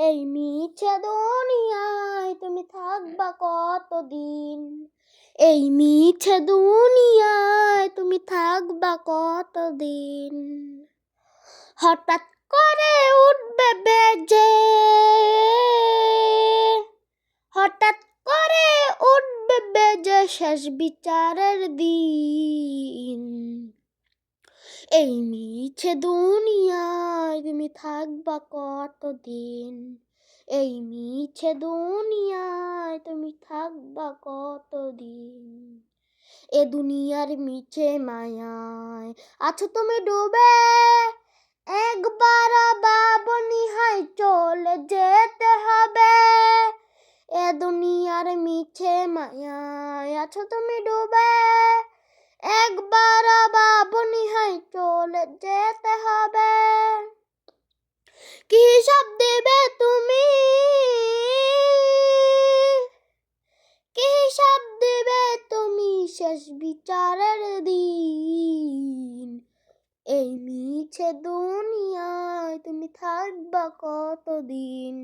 এই মিছে দুনিয়ায় তুমি থাকবা কতদিন, এই মিছে দুনিয়ায় তুমি থাকবা কতদিন। হঠাৎ করে উঠবে বেজে, হঠাৎ করে উঠবে বেজে শেষ বিচারের দিন। এই মিছে দুনিয়ায় তুমি থাকবা কতদিন, এই মিছে দুনিয়ায় তুমি থাকবা কতদিন। এ দুনিয়ার মিছে মায়ায় আছো তুমি ডুবে, একবার ভাবনি হাই চলে যেতে হবে। এ দুনিয়ার মিছে মায়ায় আছো তুমি ডুবে, একবার ভাবনি হাই চলে যেতে হবে। কি হিসাব দেবে তুমি, কি হিসাব দেবে তুমি শেষ বিচারের দিন। এই মিছে দুনিয়ায় তুমি থাকবা কতদিন,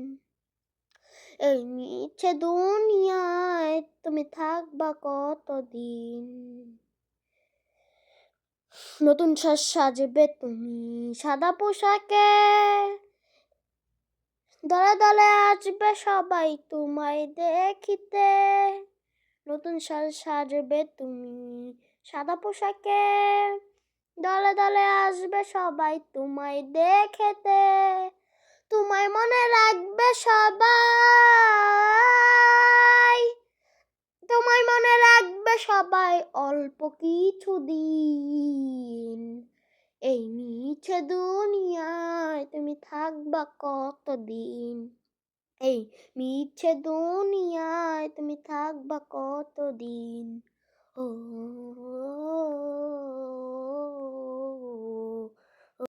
এই মিছে দুনিয়ায় তুমি থাকবা কতদিন। নতুন সাজ সাজবে তুমি সাদা পোশাকে, দলে দলে আসবে সবাই তোমায় দেখিতে। নতুন সাজ সাজবে তুমি সাদা পোশাকে, দলে দলে আসবে সবাই তোমায় দেখেতে। তোমায় মনে রাখবে সবাই, তোমায় মনে রাখবে সবাই অল্প কিছুদিন। এই মিছে দুনিয়ায় তুমি থাকবা কতদিন, এই মিছে দুনিয়ায় তুমি থাকবা কতদিন। ও